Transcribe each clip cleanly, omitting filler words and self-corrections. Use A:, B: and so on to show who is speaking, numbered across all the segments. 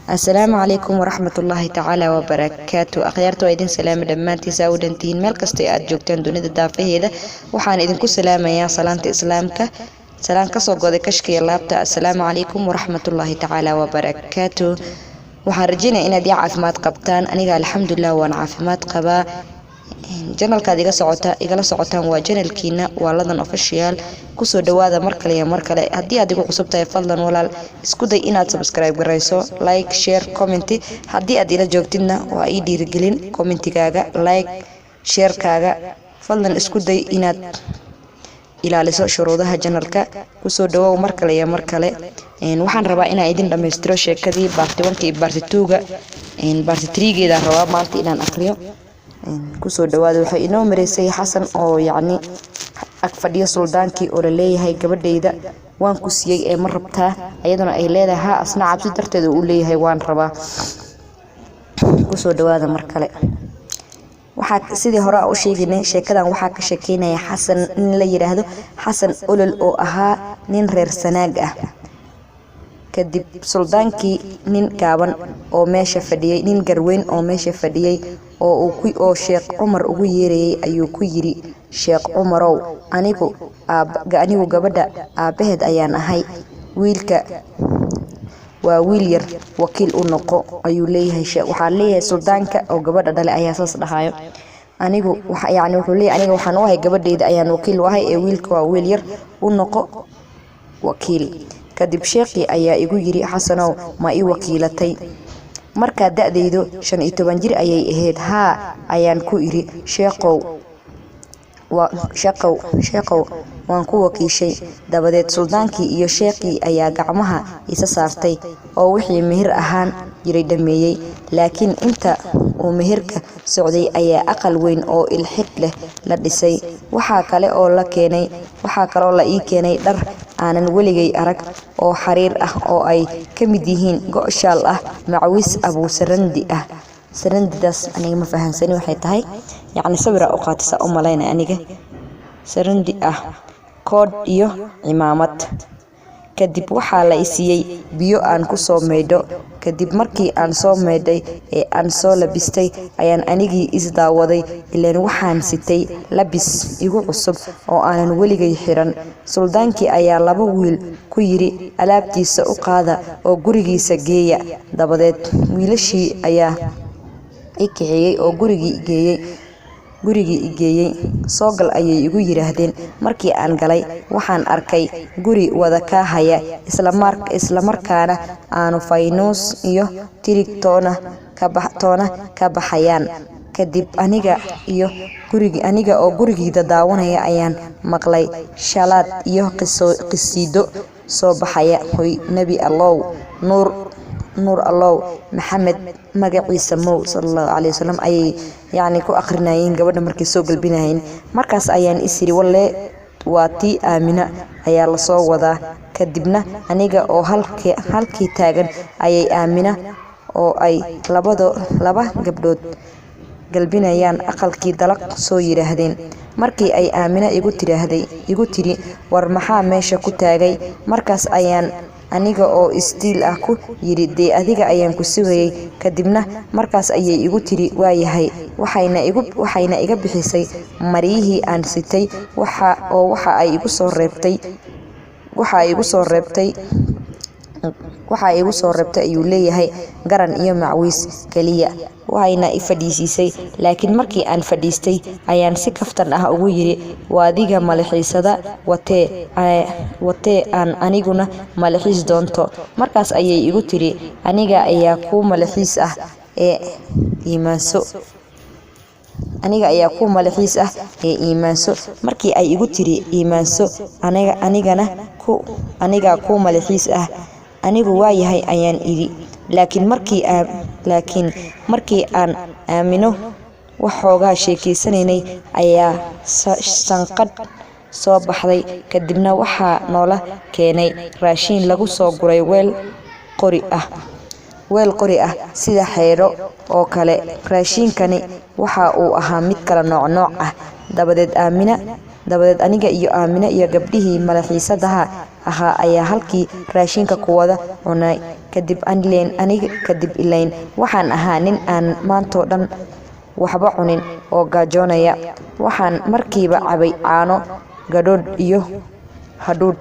A: السلام عليكم ورحمة الله تعالى وبركاته. أخيارتو أيدين سلام دمانتي ساودنتين مeel kasta aad joogtaan dunida daafaheeda waxaan idinku salaamayaa salaanta islaamka salaan ka soo goday kashkiya laabta. Assalaamu calaykum waraxmatullaahi tacaala wabarakaatu. waxaan rajaynayaa inaad ii caafimaad qabtaan. aniga alxamdulilah waan caafimaad qabaa. janalkaad igala socotaan waa janalkiina waa Ladan Official. kusoo dhawaada mar kale iyo mar kale. haddii aad igu cusub tahay fadlan walaal isku day inaad subscribe garayso, like, share, comment. haddii aad ila joogtidna waa ii dhiirigelin commentigaaga, like, sharekaaga. fadlan isku day inaad ilaaliso shuruudaha janalka. kusoo dhawow mar kale iyo mar kale. waxaan rabaa inaan idin dhameystiro sheekadii part 1 iyo part 2ga. part 3geeda rabaa maanta inaan akhriyo. kusoo dhawaada. waxay inoo mareysay xasan oo yacni ag fadhiyo suldaankii oo la leeyahay gabadhayda waan ku siiyay ee ma rabtaa, ayaduna ay leedahay asna cabsi darteed uu leeyahay waan rabaa. kusoo dhawaada mar kale. waxaa sidii hore u sheegnay sheekadan waxaa ka sheekeynaya xasan in la yiraahdo xasan olol oo ahaa nin reer Sanaag ah. kadib suldaankii nin gaaban oo meesha fadhiyay, nin garweyn oo meesha fadhiyay oo Sheekh Cumar ugu yeerayay ayuu ku yiri, Sheekh Cumarow, anigu gabadha aabaheed ayaan ahay. wiilka waa wiil yar, wakiil u noqo ayuu leeyahay. waxaa leeyahay suldaanka oo gabadha dhale ayaa saas dhahayo. anigu wuxuu leeyahay aniga waxaan u ahay gabadhayda ayaan wakiil u ahay ee wiilka waa wiil yar u noqo wakiil. kadib sheekhi ayaa igu yiri, xasanow ma ii wakiilatay markaa da'daydu 15 jir ayay ahayd. haa ayaan ku iri, sheekhow waan ku wakiishay. dabadeed suldaankii iyo sheekhii ayaa gacmaha isa saartay oo wixii meher ahaan jiray dhameeyay. laakiin inta uu meherka socday ayaa aqal weyn oo ilxid leh la dhisay. waxaa kale oo la ii keenay dhar aanan weligay arag oo xariir ah oo ay ka mid yihiin go-shaal ah, macawis abu sarandi ah. sarandidaas aniga ma fahansani waxay tahay, yacni sawira u qaatisa u malaynay aniga. sarandi ah, kood iyo cimaamad. kadib waxaa la isiiyay biyo aan ku soo meydho. kadib markii aan soo meydhay ee aan soo labistay ayaan anigii isdaawaday, ileen waxaan sitay labis igu cusub oo aanan weligay xiran. suldaankii ayaa 2 wiil ku yiri, alaabtiisa u qaada oo gurigiisa geeya. dabadeed wiilashii ayaa i kaxeeyay oo gurigii geeyay. soo gal ayay igu yiraahdeen. markii aan galay waxaan arkay guri wada ka haya isla markaana aanu faynuus iyo tirig toona ka baxayaan. kadib aniga oo gurigiida daawanaya ayaan maqlay shalaad iyo qisiido soo baxaya. hoy nabi allow, nuur allow, maxamed magaciisa mow sallallahu alayhi wasallam ayay yacni ku akhrinayeen gabadha markay soo galbinayeen. markaas ayaan isiri walle waa tii Aamina ayaa la soo wadaa. kadibna aniga oo halkii taagan ayay Aamina oo ay laba gabdhood galbinayaan aqalkii dalaq soo yiraahdeen. markii ay Aamina igu tiri war maxaa meesha ku taagay, markaas ayaan aniga oo istiil ah ku yiri dee adiga ayaan ku sugayay. kadibna markaas ayay igu tiri waayahay, waxayna iga bixisay mariyihii aan sitay. waxa ay igu soo reebtay ayuu leeyahay garan iyo macwiis kaliya. waxayna i fadhiisisay. laakiin markii aan fadhiistay ayaan si kaftan ah ugu yiri, waadiga malaxiisada watee aan aniguna malaxiis doonto. markaas ayay igu tiri aniga ayaa ku malaxiis ah ee iimaanso. markii ay igu tiri iimaanso aniga ku malaxiis ah, anigu waayahay ayaan iri. laakiin markii aan Aamino waxoogaa sheekeysanaynay ayaa sanqadh soo baxday. kadibna waxaa noola keenay raashin lagu soo guray weel qori ah sida xeedho oo kale. raashinkani waxa uu ahaa mid kala nooc ah. dabadeed aniga iyo Aamina iyo gabdhihii malaxiisadaha ahaa ayaa halkii raashinka ku wada cunay. kadib ilayn waxaan ahaa nin aan maanto dhan waxba cunin oo gaajoonaya. Waxaan markiiba cabay caano garoor iyo hadhuudh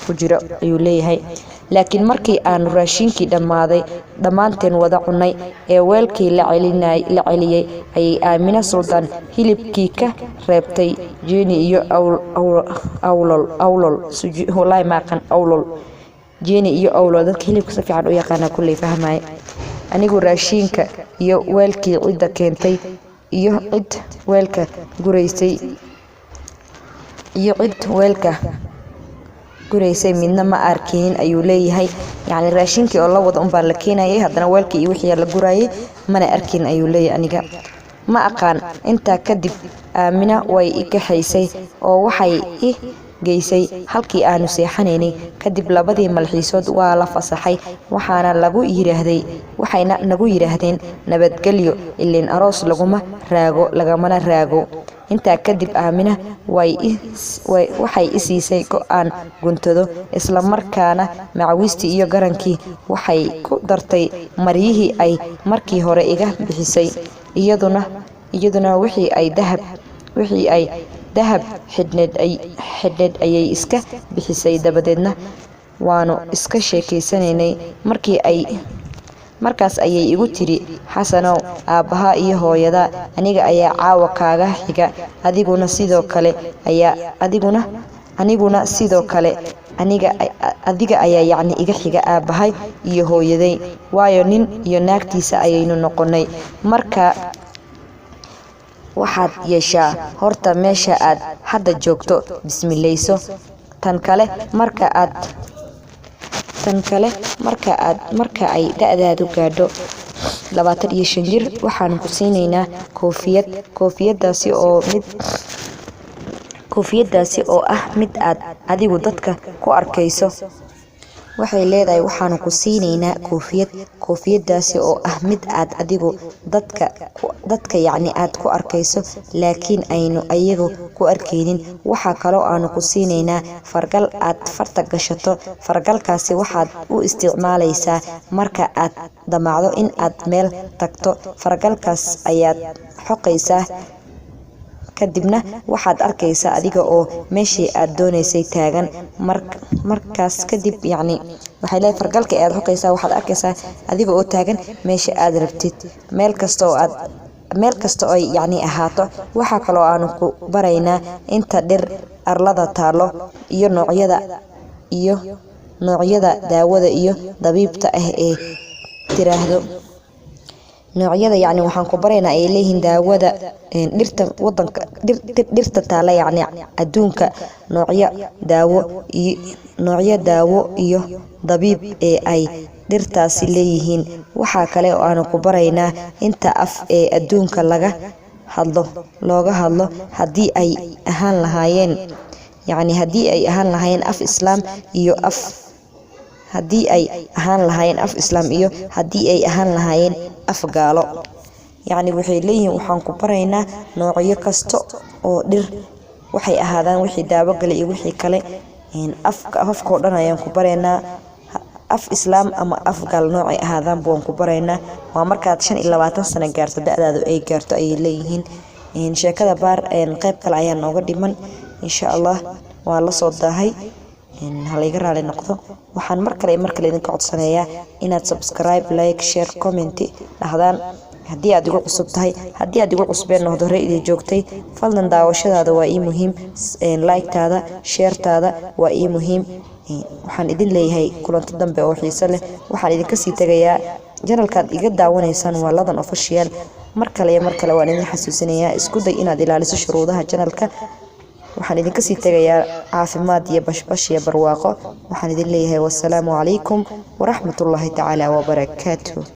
A: ku jira ayuu leeyahay. Laakiin markii aanu raashinkii dhammaanteen wada cunay ee weelkii la celiyay ayay Aamina Suldaan hilibkii ka reebtay Jenny iyo awlol dadka hilibka si fiican u yaqaana kuley fahmay. Anigu raashinka iyo weelkii cida keentay iyo cid weelka guraysay midna ma arkin ayuu leeyahay. Yani raashinkii oo la wada baa la keenayay haddana weelkii iyo wixii la gurayay mana arkin ayuu leeyahay. Aniga ma aqaan. Intaa kadib Aamina way i kaxaysay oo waxay i geysay halkii aanu seexanaynay. Kadib labadii malxiisood waa la fasaxay waxayna nagu yiraahdeen nabadgelyo ileen aroos lagamana raago. Intaa kadib Aamina waxay i siisay go'aan guntado, isla markaana macawistii iyo garankii waxay ku dartay maryihii ay markii hore iga bixisay. Iyaduna wixii ay dahab xidhneed ayay iska bixisay. Dabadeedna waanu iska sheekaysanaynay. Markaas ayay igu tiri, Xasanow, aabbaha iyo hooyada aniga ayaa caawa kaaga xiga, adiguna sidoo kale adiga ayaa yacni iga xiga aabbahay iyo hooyaday, waayo nin iyo naagtiisa ayaynu noqonay. Marka waxaad yeeshaa horta meesha aad hadda joogto bismileyso. Tan kale marka ay da'daadu gaadho 25 jir waxaan ku siinaynaa koofiyadaasi oo ah mid aad adigu dadka ku arkayso. Waxay leedahay waxaan ku siinaynaa koofiyadaasi oo ah mid aad adigu dadka yacni aad ku arkayso laakiin aynu ayagu ku arkaynin. Waxa kale oo aanu ku siinaynaa fargal aad farta gashato. Fargalkaasi waxaad u isticmaalaysaa marka aad damacdo in aad meel tagto. Fargalkaas ayaad xoqaysaa kadibna waxaad arkaysaa adiga oo meeshii aad doonaysay taagan. Markaas kadib yacni waxay leedahay fargalka aad xoqaysaa waxaad arkaysaa adiga oo taagan meesha aad rabtid, meel kasta oo yacni ahaato. Waxa kale oo aanu ku baraynaa inta dhir arlada taalo iyo noocyada daawada iyo dabiibta ah ee tiraahdo noocyada yacni waxaan ku baraynaa ay leeyihiin daawada dhirta taala yacni adduunka, noocyo daawo iyo dabiib ee ay dhirtaasi leeyihiin. Waxa kale oo aanu ku baraynaa inta af ee adduunka looga hadlo haddii ay ahaan lahaayeen af Islaam iyo haddii ay ahaan lahaayeen af gaalo. Yacni waxay leeyihiin waxaan ku baraynaa noocyo kasta oo dhir waxay ahaadaan wixii daawo gale iyo wixii kale. Afka oo dhan ayaan ku baraynaa. Af Islaam ama af gaal noocay ahaadaan baan ku baraynaa. Waa markaad 25 sano gaarto da'daadu ay gaarto ayay leeyihiin. Sheekada qayb kale ayaa nooga dhiman insha Allah. Waa la soo daahay. Halayga raali noqdo. Waxaan mar kale idinka codsanayaa inaad subscribe, like, share, comment dhahdaan haddii aad igu cusub tahay. Haddii aad igu cusbeen hore idin joogtay, fadlan daawashadaada waa ii muhiim. Like-taada, share-taada waa ii muhiim. Waxaan idin leeyahay kulanti dambe oo xiiso leh. Waxaan idinka sii tagayaa channelkaad iga daawanaysaan waa Ladan Official. Mar kale waan idin xasuusinayaa isku day inaad ilaaliso shuruudaha channelka. waxaan idinka sii tagayaa caafimaad iyo bashbash iyo barwaaqo. waxaan idin leeyahay wassalaamu calaykum waraxmatullaahi tacaala wabarakaatuh.